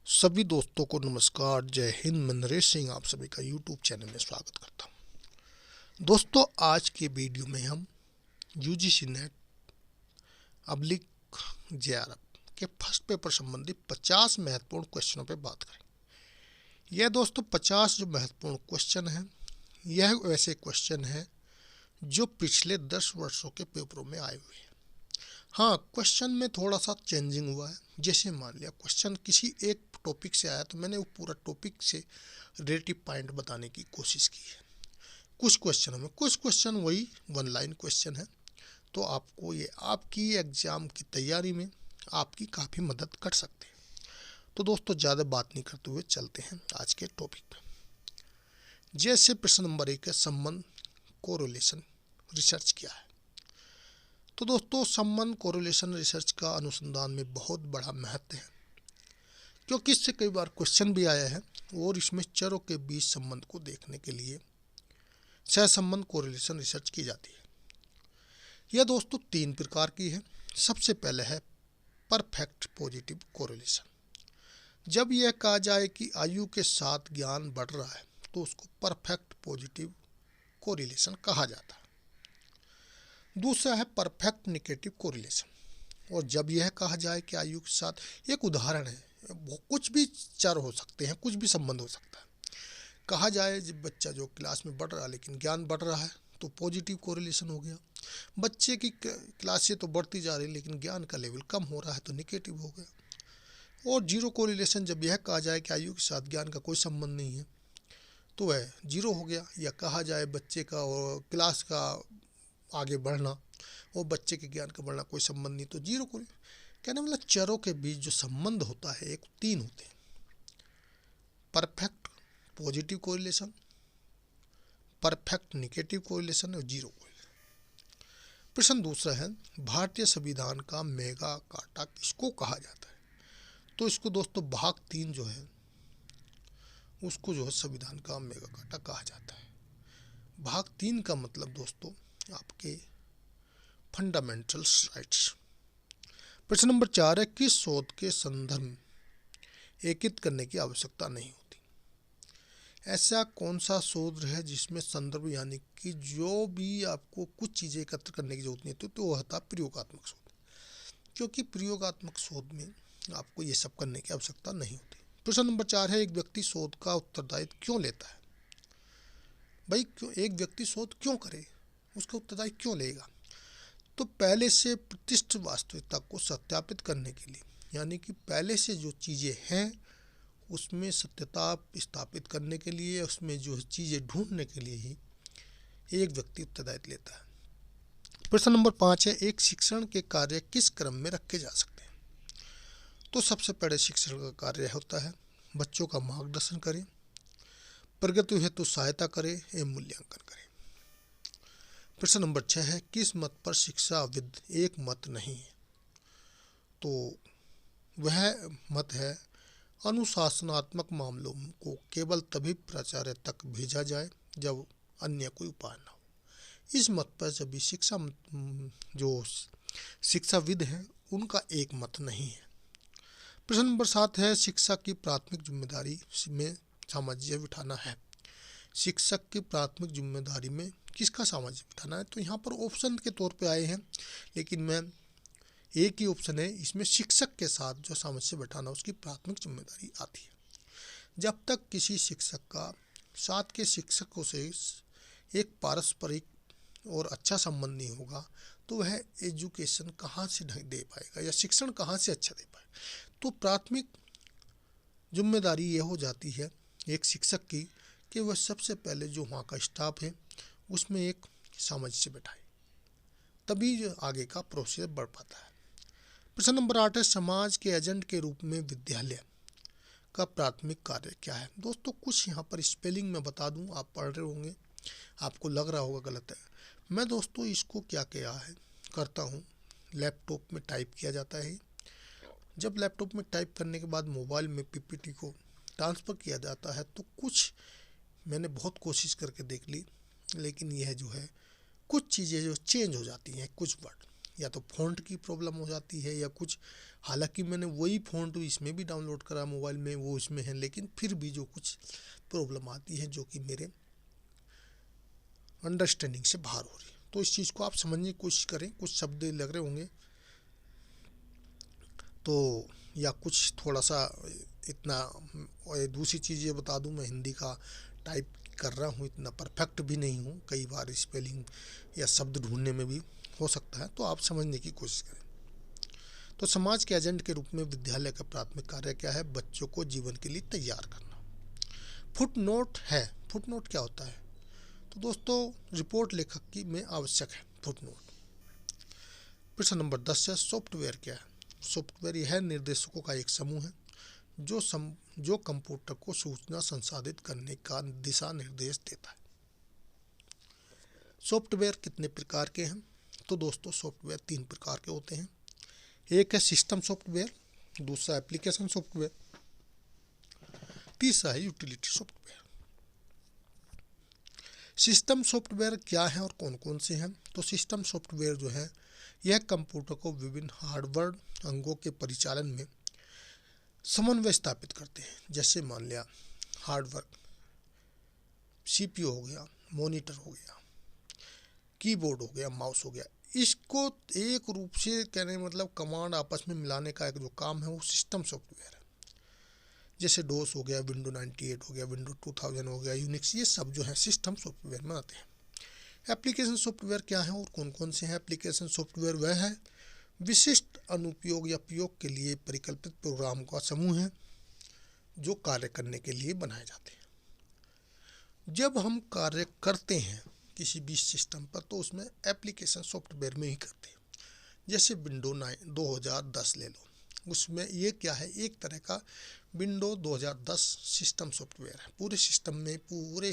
सभी दोस्तों को नमस्कार। जय हिंद। मैं नरेश सिंह आप सभी का यूट्यूब चैनल में स्वागत करता हूं। दोस्तों, आज के वीडियो में हम यूजीसी नेट अब्लिक जेआरएफ के फर्स्ट पेपर संबंधी 50 महत्वपूर्ण क्वेश्चनों पर बात करें। यह दोस्तों 50 जो महत्वपूर्ण क्वेश्चन हैं, यह वैसे क्वेश्चन हैं जो पिछले 10 वर्षों के पेपरों में आए हुए हैं। हाँ, क्वेश्चन में थोड़ा सा चेंजिंग हुआ है। जैसे मान लिया क्वेश्चन किसी एक टॉपिक से आया तो मैंने वो पूरा टॉपिक से रिलेटिव पॉइंट बताने की कोशिश की है। कुछ क्वेश्चन वही वन लाइन क्वेश्चन है, तो आपको ये आपकी एग्जाम की तैयारी में आपकी काफ़ी मदद कर सकते हैं। तो दोस्तों, ज़्यादा बात नहीं करते हुए चलते हैं आज के टॉपिक पे। जैसे प्रश्न नंबर 1 है, संबंध कोरिलेशन रिसर्च क्या है। तो दोस्तों, संबंध कोरिलेशन रिसर्च का अनुसंधान में बहुत बड़ा महत्व है, क्योंकि इससे कई बार क्वेश्चन भी आया है और इसमें चरों के बीच संबंध को देखने के लिए सहसंबंध कोरिलेशन रिसर्च की जाती है। यह दोस्तों 3 प्रकार की है। सबसे पहले है परफेक्ट पॉजिटिव कोरिलेशन। जब यह कहा जाए कि आयु के साथ ज्ञान बढ़ रहा है तो उसको परफेक्ट पॉजिटिव कोरिलेशन कहा जाता है। दूसरा है परफेक्ट नेगेटिव कोरिलेशन, और जब यह कहा जाए कि आयु के साथ, एक उदाहरण है, कुछ भी चर हो सकते हैं, कुछ भी संबंध हो सकता है। कहा जाए जब बच्चा जो क्लास में बढ़ रहा है लेकिन ज्ञान बढ़ रहा है तो पॉजिटिव कोरिलेशन हो गया। बच्चे की क्लासें तो बढ़ती जा रही लेकिन ज्ञान का लेवल कम हो रहा है तो नेगेटिव हो गया। और जीरो कोरिलेशन, जब यह कहा जाए कि आयु के साथ ज्ञान का कोई संबंध नहीं है तो वह जीरो हो गया। या कहा जाए बच्चे का और क्लास का आगे बढ़ना और बच्चे के ज्ञान का बढ़ना कोई संबंध नहीं तो जीरो को। कहने मतलब चरों के बीच जो संबंध होता है एक 3 होते हैं: perfect positive correlation, perfect negative correlation और जीरो कोरिलेशन। प्रश्न दूसरा है, भारतीय संविधान का मेगा कार्टा किसको कहा जाता है। तो इसको दोस्तों भाग 3 जो है उसको जो है संविधान का मेगा कार्टा कहा जाता है। भाग 3 का मतलब दोस्तों आपके फंडामेंटल राइट्स। प्रश्न नंबर 4 है, किस शोध के संदर्भ एकीकृत करने की आवश्यकता नहीं होती। ऐसा कौन सा शोध है जिसमें संदर्भ यानी कि जो भी आपको कुछ चीज़ें एकत्र करने की जरूरत नहीं होती तो वह होता प्रयोगात्मक शोध, क्योंकि प्रयोगात्मक शोध में आपको ये सब करने की आवश्यकता नहीं होती। प्रश्न नंबर 4 है, एक व्यक्ति शोध का उत्तरदायित्व क्यों लेता है। भाई क्यों एक व्यक्ति शोध क्यों करे, उसका उत्तरदायित्व क्यों लेगा। तो पहले से प्रतिष्ठित वास्तविकता को सत्यापित करने के लिए, यानी कि पहले से जो चीज़ें हैं उसमें सत्यता स्थापित करने के लिए, उसमें जो चीज़ें ढूंढने के लिए ही एक व्यक्ति उत्तरदायित्व लेता है। प्रश्न नंबर 5 है, एक शिक्षण के कार्य किस क्रम में रखे जा सकते हैं। तो सबसे पहले शिक्षण का कार्य होता है बच्चों का मार्गदर्शन करें, प्रगति हेतु सहायता करें एवं मूल्यांकन करें। प्रश्न नंबर 6 है, किस मत पर शिक्षाविद एक मत नहीं है। तो वह मत है अनुशासनात्मक मामलों को केवल तभी प्राचार्य तक भेजा जाए जब अन्य कोई उपाय न हो। इस मत पर सभी जो शिक्षाविद हैं उनका एक मत नहीं है। प्रश्न नंबर 7 है, शिक्षा की प्राथमिक जिम्मेदारी में सामंजस्य बिठाना है। शिक्षक की प्राथमिक जिम्मेदारी में किसका सामंजस्य बिठाना है। तो यहाँ पर ऑप्शन के तौर पे आए हैं, लेकिन मैं एक ही ऑप्शन है इसमें, शिक्षक के साथ जो सामंजस्य बिठाना उसकी प्राथमिक जिम्मेदारी आती है। जब तक किसी शिक्षक का साथ के शिक्षकों से एक पारस्परिक और अच्छा संबंध नहीं होगा तो वह एजुकेशन कहाँ से दे पाएगा या शिक्षण कहाँ से अच्छा दे पाएगा। तो प्राथमिक जिम्मेदारी ये हो जाती है एक शिक्षक की कि वह सबसे पहले जो वहाँ का स्टाफ है उसमें एक सामंजस्य बैठाए, तभी आगे का प्रोसेस बढ़ पाता है। प्रश्न नंबर 8 है, समाज के एजेंट के रूप में विद्यालय का प्राथमिक कार्य क्या है। दोस्तों कुछ यहाँ पर स्पेलिंग में बता दूँ, आप पढ़ रहे होंगे आपको लग रहा होगा गलत है। मैं दोस्तों इसको क्या किया है करता हूँ, लैपटॉप में टाइप किया जाता है। जब लैपटॉप में टाइप करने के बाद मोबाइल में पीपीटी को ट्रांसफ़र किया जाता है तो कुछ मैंने बहुत कोशिश करके देख ली, लेकिन यह जो है कुछ चीज़ें जो चेंज हो जाती हैं, कुछ वर्ड। या तो फ़ॉन्ट की प्रॉब्लम हो जाती है या कुछ, हालांकि मैंने वही फ़ॉन्ट इसमें भी डाउनलोड करा मोबाइल में, वो इसमें है, लेकिन फिर भी जो कुछ प्रॉब्लम आती है जो कि मेरे अंडरस्टैंडिंग से बाहर हो रही है। तो इस चीज़ को आप समझने की कोशिश करें। कुछ शब्द लग रहे होंगे तो, या कुछ थोड़ा सा इतना, और दूसरी चीज़ ये बता दूं, मैं हिंदी का टाइप कर रहा हूँ, इतना परफेक्ट भी नहीं हूँ, कई बार स्पेलिंग या शब्द ढूंढने में भी हो सकता है, तो आप समझने की कोशिश करें। तो समाज के एजेंट के रूप में विद्यालय का प्राथमिक कार्य क्या है? बच्चों को जीवन के लिए तैयार करना। फुट नोट है, फुट नोट क्या होता है? तो दोस्तों, रिपोर्ट लेखक की में आवश्यक है फुट नोट। प्रश्न नंबर 10 है, सॉफ्टवेयर क्या है? सॉफ्टवेयर यह निर्देशकों का एक समूह है जो कंप्यूटर को सूचना संसाधित करने का दिशा निर्देश देता है। सॉफ्टवेयर कितने प्रकार के हैं? तो दोस्तों, सॉफ्टवेयर 3 प्रकार के होते हैं। एक है सिस्टम सॉफ्टवेयर, दूसरा एप्लीकेशन सॉफ्टवेयर, तीसरा है यूटिलिटी सॉफ्टवेयर। सिस्टम सॉफ्टवेयर क्या है और कौन कौन से हैं? तो सिस्टम सॉफ्टवेयर जो है, यह कंप्यूटर को विभिन्न हार्डवेयर अंगों के परिचालन में समन्वय स्थापित करते हैं। जैसे मान लिया हार्डवेयर, सीपीयू हो गया, मॉनिटर हो गया, कीबोर्ड हो गया, माउस हो गया, इसको एक रूप से कहने मतलब कमांड आपस में मिलाने का एक जो काम है वो सिस्टम सॉफ्टवेयर है। जैसे डोस हो गया, विंडो 98 हो गया, विंडो 2000 हो गया, यूनिक्स, ये सब जो है सिस्टम सॉफ्टवेयर में आते हैं। एप्लीकेशन सॉफ्टवेयर क्या है और कौन कौन से हैं? एप्लीकेशन सॉफ्टवेयर वह है विशिष्ट अनुप्रयोग या प्रयोग के लिए परिकल्पित प्रोग्राम का समूह है जो कार्य करने के लिए बनाए जाते हैं। जब हम कार्य करते हैं किसी भी सिस्टम पर तो उसमें एप्लीकेशन सॉफ्टवेयर में ही करते हैं। जैसे विंडो 2010 ले लो, उसमें ये क्या है, एक तरह का विंडो 2010 सिस्टम सॉफ्टवेयर है। पूरे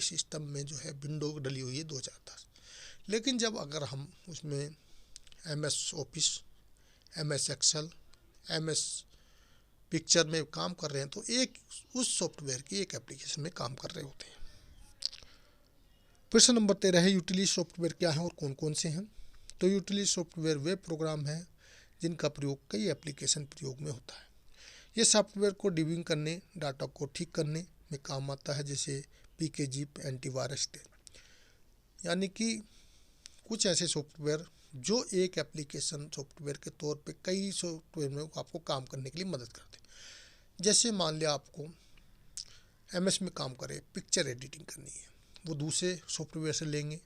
सिस्टम में जो है विंडो डली हुई है 2010। लेकिन जब अगर हम उसमें MS office, MS excel, MS picture में काम कर रहे हैं तो एक उस सॉफ्टवेयर की एक एप्लीकेशन में काम कर रहे होते हैं। प्रश्न नंबर 13 है, यूटिलिटी सॉफ्टवेयर क्या है और कौन कौन से हैं? तो यूटिलिटी सॉफ्टवेयर वे प्रोग्राम है जिनका प्रयोग कई एप्लीकेशन प्रयोग में होता है। ये सॉफ्टवेयर को डिबगिंग करने, डाटा को ठीक करने में काम आता है, जैसे PKG, एंटीवायरस टेल। यानी कि कुछ ऐसे सॉफ्टवेयर जो एक एप्लीकेशन सॉफ्टवेयर के तौर पे कई सॉफ्टवेयर में आपको काम करने के लिए मदद करते हैं। जैसे मान लिया आपको MS में काम करे, पिक्चर एडिटिंग करनी है, वो दूसरे सॉफ्टवेयर से लेंगे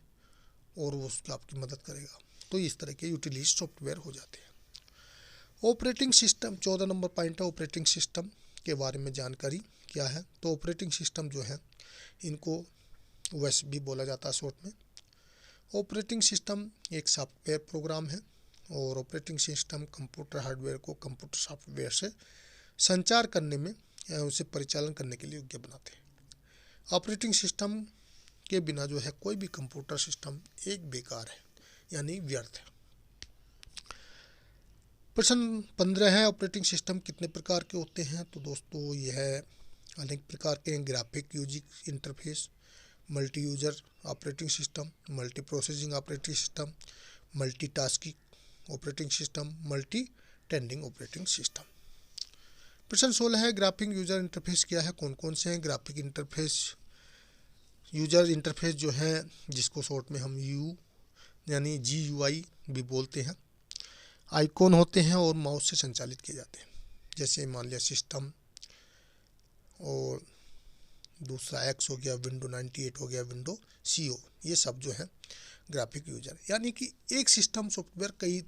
और वो उसकी आपकी मदद करेगा। तो इस तरह के यूटिलिटी सॉफ्टवेयर हो जाते हैं। ऑपरेटिंग सिस्टम 14 नंबर पॉइंट है, ऑपरेटिंग सिस्टम के बारे में जानकारी क्या है? तो ऑपरेटिंग सिस्टम जो है इनको OS भी बोला जाता है शॉर्ट में। ऑपरेटिंग सिस्टम एक सॉफ्टवेयर प्रोग्राम है और ऑपरेटिंग सिस्टम कंप्यूटर हार्डवेयर को कंप्यूटर सॉफ्टवेयर से संचार करने में या उसे परिचालन करने के लिए योग्य बनाते हैं। ऑपरेटिंग सिस्टम के बिना जो है कोई भी कंप्यूटर सिस्टम एक बेकार है, यानी व्यर्थ है। प्रश्न 15 है, ऑपरेटिंग सिस्टम कितने प्रकार के होते हैं? तो दोस्तों, यह अनेक प्रकार के हैं। Graphic user interface, multi user operating system, multi processing operating system, multitasking operating system, multi tending operating system. प्रश्न 16 है, ग्राफिक यूजर इंटरफेस क्या है, कौन कौन से हैं? ग्राफिक इंटरफेस यूजर इंटरफेस जो है, जिसको शॉर्ट में हम यानी GUI भी बोलते हैं, आइकॉन होते हैं और माउस से संचालित किए जाते हैं। जैसे मान लिया सिस्टम, और दूसरा X हो गया, विंडो 98 हो गया, विंडो CO, ये सब जो है ग्राफिक यूजर। यानी कि एक सिस्टम सॉफ्टवेयर कई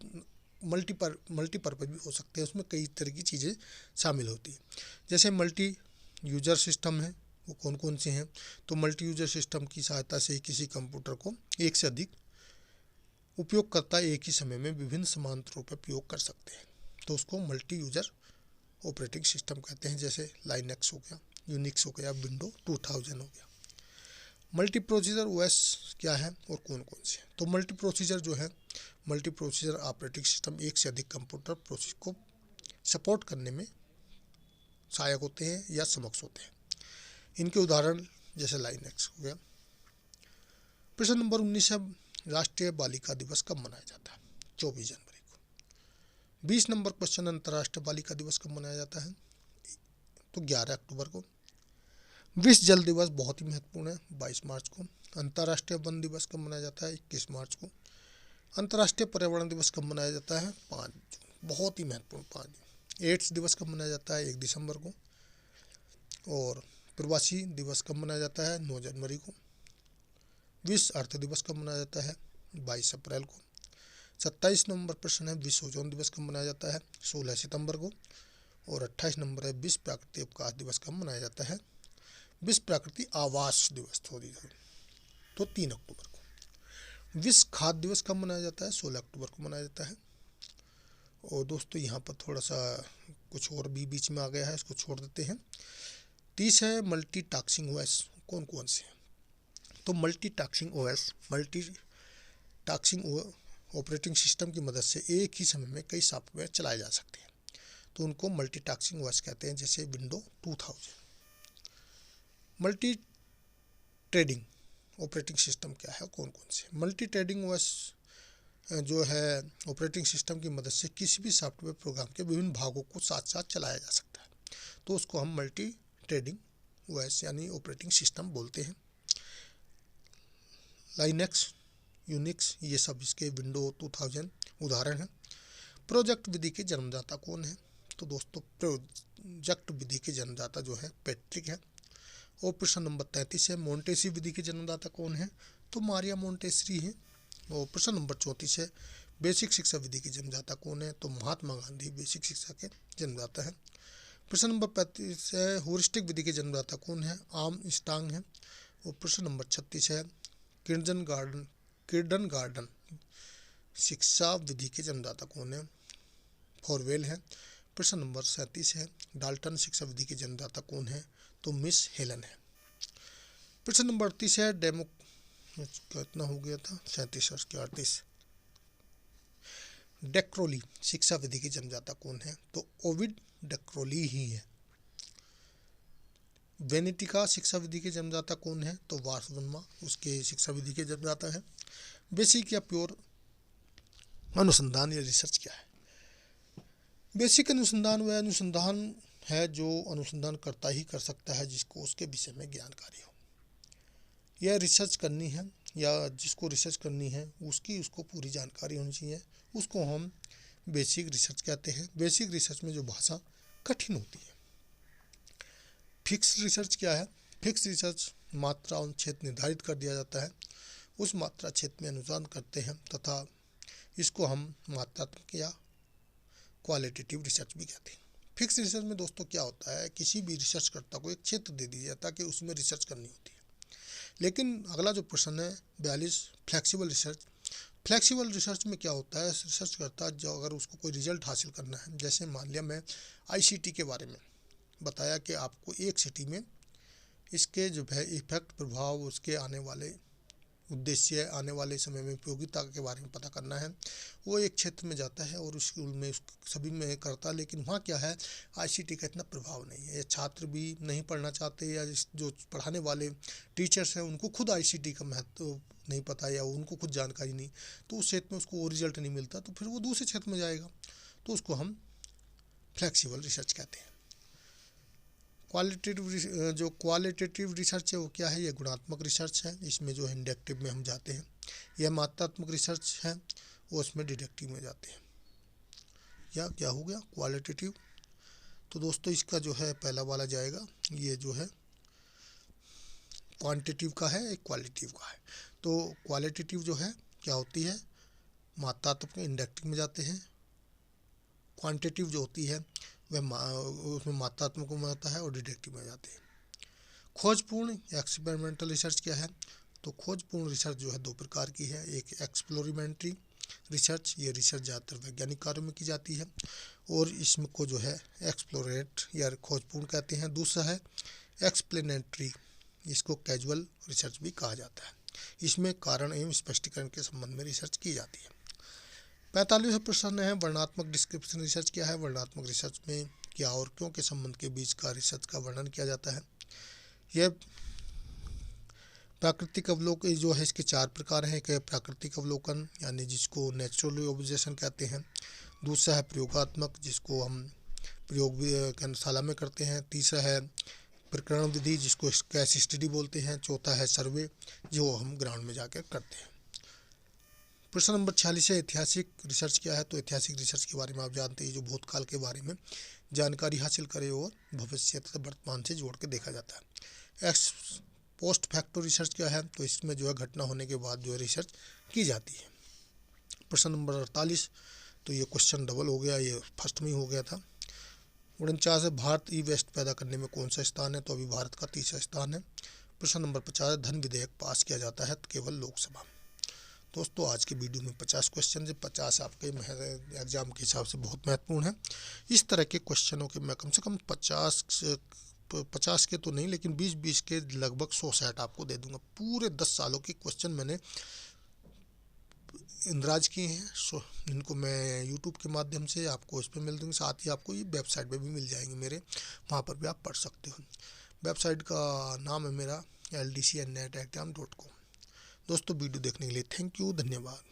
मल्टीपर्पज भी हो सकते हैं, उसमें कई तरह की चीज़ें शामिल होती हैं। जैसे मल्टी यूजर सिस्टम है, वो कौन कौन से हैं? तो मल्टी यूजर सिस्टम की सहायता से किसी कंप्यूटर को एक से अधिक उपयोगकर्ता एक ही समय में विभिन्न समानांतर पर प्रयोग कर सकते हैं, तो उसको मल्टी यूजर ऑपरेटिंग सिस्टम कहते हैं। जैसे लाइनक्स हो गया, यूनिक्स हो गया, विंडो 2000 हो गया। मल्टी प्रोसीजर OS क्या है और कौन कौन से हैं? तो मल्टी प्रोसीजर जो है, मल्टी प्रोसीजर ऑपरेटिंग सिस्टम एक से अधिक कंप्यूटर प्रोसेस को सपोर्ट करने में सहायक होते हैं या समक्ष होते हैं। इनके उदाहरण जैसे लाइनक्स हो गया। प्रश्न नंबर 19 है, राष्ट्रीय बालिका दिवस कब मनाया जाता है? 24 जनवरी को। 20 नंबर क्वेश्चन, अंतर्राष्ट्रीय बालिका दिवस कब मनाया जाता है? तो 11 अक्टूबर को। विश्व जल दिवस बहुत ही महत्वपूर्ण है, 22 मार्च को। अंतर्राष्ट्रीय वन दिवस कब मनाया जाता है? 21 मार्च को। अंतर्राष्ट्रीय पर्यावरण दिवस कब मनाया जाता है? 5 जून, बहुत ही महत्वपूर्ण 5 जून। एड्स दिवस कब मनाया जाता है? 1 दिसंबर को। और प्रवासी दिवस कब मनाया जाता है? 9 जनवरी को। विश्व अर्थ दिवस कब मनाया जाता है? 22 अप्रैल को। 27 नंबर प्रश्न है, विश्व ओजोन दिवस कब मनाया जाता है? 16 सितंबर को। और 28 नंबर है, विश्व प्राकृतिक अवकाश दिवस कब मनाया जाता है? विश्व प्राकृतिक आवास दिवस तो 3 अक्टूबर को। विश्व खाद्य दिवस कब मनाया जाता है? 16 अक्टूबर को मनाया जाता है। और दोस्तों यहाँ पर थोड़ा सा कुछ और भी बीच में आ गया है, इसको छोड़ देते हैं। 30 है, मल्टीटास्किंग ओएस कौन कौन से हैं? तो मल्टीटास्किंग ऑपरेटिंग सिस्टम की मदद से एक ही समय में कई सॉफ्टवेयर चलाए जा सकते हैं, तो उनको मल्टीटास्किंग ओएस कहते हैं, जैसे window 2000। Multi trading operating system क्या है, कौन कौन से? मल्टी ट्रेडिंग ओएस जो है ऑपरेटिंग सिस्टम की मदद से किसी भी सॉफ्टवेयर प्रोग्राम के विभिन्न भागों को साथ साथ चलाया जा सकता है, तो उसको हम मल्टी ट्रेडिंग ओएस यानी ऑपरेटिंग सिस्टम बोलते हैं। लाइनेक्स, यूनिक्स, ये सब इसके विंडो 2000 उदाहरण हैं। प्रोजेक्ट विधि के जन्मदाता कौन है? तो दोस्तों प्रोजेक्ट विधि के जन्मदाता जो है पैट्रिक है। और प्रश्न नंबर 33 है, मोंटेसरी विधि के जन्मदाता कौन है? तो मारिया मोंटेसरी है। और प्रश्न नंबर 34 है, बेसिक शिक्षा विधि के जन्मदाता कौन है? तो महात्मा गांधी बेसिक शिक्षा के जन्मदाता है। प्रश्न नंबर 35 है, ह्यूरिस्टिक विधि के जन्मदाता कौन है? आर्मस्ट्रांग है। और प्रश्न नंबर 36 है, किंडरगार्टन शिक्षा विधि के जन्मदाता कौन है? फॉरवेल है। प्रश्न नंबर 37 है, डाल्टन शिक्षा विधि के जन्मदाता कौन है? तो मिस हेलन है। प्रश्न नंबर 38 है, कितना हो गया था? 37 और 38। डेक्रोली शिक्षा विधि के जन्मदाता कौन है? तो ओविड डेक्रोली ही है। वेनेटिका शिक्षा विधि के जन्मदाता कौन है? तो वार्षवर्मा उसके शिक्षा विधि के जन्मदाता है। बेसिक या प्योर अनुसंधान या रिसर्च क्या है? बेसिक अनुसंधान वह अनुसंधान है जो अनुसंधान करता ही कर सकता है जिसको उसके विषय में ज्ञानकारी हो। यह रिसर्च करनी है या जिसको रिसर्च करनी है उसको पूरी जानकारी होनी चाहिए, उसको हम बेसिक रिसर्च कहते हैं। बेसिक रिसर्च में जो भाषा कठिन होती है। फिक्स रिसर्च क्या है? फिक्स रिसर्च मात्रा और क्षेत्र निर्धारित कर दिया जाता है, उस मात्रा क्षेत्र में अनुसंधान करते हैं तथा इसको हम मात्रात्मक या क्वालिटेटिव रिसर्च भी कहते हैं। फिक्स रिसर्च में दोस्तों क्या होता है, किसी भी रिसर्चकर्ता को एक क्षेत्र दे दिया जाता है कि उसमें रिसर्च करनी होती है। लेकिन अगला जो प्रश्न है 42, फ्लेक्सिबल रिसर्च। फ्लेक्सिबल रिसर्च में क्या होता है, रिसर्च करता जो अगर उसको कोई रिजल्ट हासिल करना है, जैसे मान लिया मैं आईसीटी के बारे में बताया कि आपको एक सिटी में इसके जो है इफेक्ट, प्रभाव, उसके आने वाले उद्देश्य, आने वाले समय में उपयोगिता के बारे में पता करना है, वो एक क्षेत्र में जाता है और उस स्कूल में सभी में करता है। लेकिन वहाँ क्या है, आईसीटी का इतना प्रभाव नहीं है, या छात्र भी नहीं पढ़ना चाहते, या जो पढ़ाने वाले टीचर्स हैं उनको खुद आईसीटी का महत्व नहीं पता या उनको खुद जानकारी नहीं, तो उस क्षेत्र में उसको वो रिजल्ट नहीं मिलता, तो फिर वो दूसरे क्षेत्र में जाएगा, तो उसको हम फ्लेक्सिबल रिसर्च कहते हैं। क्वालिटेटिव रिसर्च है वो क्या है, ये गुणात्मक रिसर्च है, इसमें जो इंडक्टिव में हम जाते हैं। यह मात्रात्मक रिसर्च है वो उसमें डिडक्टिव में जाते हैं। या क्या हो गया क्वालिटेटिव। तो दोस्तों इसका जो है पहला वाला जाएगा, ये जो है क्वांटिटिव का है, एक क्वालिटिव का है। तो क्वालिटेटिव जो है क्या होती है, मात्रात्मक इंडक्टिव में जाते हैं। क्वांटिटिव जो होती है वह उसमें मात्रात्मक में आता है और डिडक्टिव में जाते हैं। खोजपूर्ण एक्सपेरिमेंटल रिसर्च क्या है, तो खोजपूर्ण रिसर्च जो है दो प्रकार की है। एक एक्सप्लोरिमेंट्री रिसर्च, ये रिसर्च ज़्यादातर वैज्ञानिक कार्यों में की जाती है और इसमें को जो है एक्सप्लोरेट या खोजपूर्ण कहते हैं। दूसरा है एक्सप्लेनेटरी, इसको कैजुअल रिसर्च भी कहा जाता है, इसमें कारण एवं स्पष्टीकरण के संबंध में रिसर्च की जाती है। 45वां प्रश्न है वर्णनात्मक डिस्क्रिप्शन रिसर्च क्या है। वर्णनात्मक रिसर्च में क्या और क्यों के संबंध के बीच का रिसर्च का वर्णन किया जाता है। यह प्राकृतिक अवलोकन जो है, इसके 4 प्रकार हैं। एक है प्राकृतिक अवलोकन यानी जिसको नेचुरल ऑब्जर्वेशन कहते हैं। दूसरा है प्रयोगात्मक, जिसको हम प्रयोग भी शाला में करते हैं। तीसरा है प्रकरण विधि, जिसको केस स्टडी बोलते हैं। चौथा है सर्वे, जो हम ग्राउंड में जाकर करते हैं। प्रश्न नंबर 46 है ऐतिहासिक रिसर्च क्या है। तो ऐतिहासिक रिसर्च के बारे में आप जानते हैं, जो भूतकाल के बारे में जानकारी हासिल करे और भविष्य तथा वर्तमान से जोड़ के देखा जाता है। एक्स पोस्ट फैक्टो रिसर्च क्या है। तो इसमें जो है घटना होने के बाद जो है रिसर्च की जाती है। प्रश्न नंबर 48, तो ये क्वेश्चन डबल हो गया, ये फर्स्ट में ही हो गया था। 49 है भारत ई वेस्ट पैदा करने में कौन सा स्थान है। तो अभी भारत का तीसरा स्थान है। प्रश्न नंबर 50, धन विधेयक पास किया जाता है केवल लोकसभा। दोस्तों आज के वीडियो में 50 क्वेश्चन है। 50 आपके एग्जाम के हिसाब से बहुत महत्वपूर्ण है। इस तरह के क्वेश्चनों के मैं कम से कम 50 के तो नहीं, लेकिन 20-20 के लगभग 100 सेट आपको दे दूंगा। पूरे 10 सालों के क्वेश्चन मैंने इंदराज किए हैं, इनको मैं यूट्यूब के माध्यम से आपको इस पर मिल दूँगी। साथ ही आपको ये वेबसाइट पे भी मिल जाएंगे मेरे, वहाँ पर भी आप पढ़ सकते हो। वेबसाइट का नाम है मेरा LDCNetexam.com। दोस्तों वीडियो देखने के लिए थैंक यू, धन्यवाद।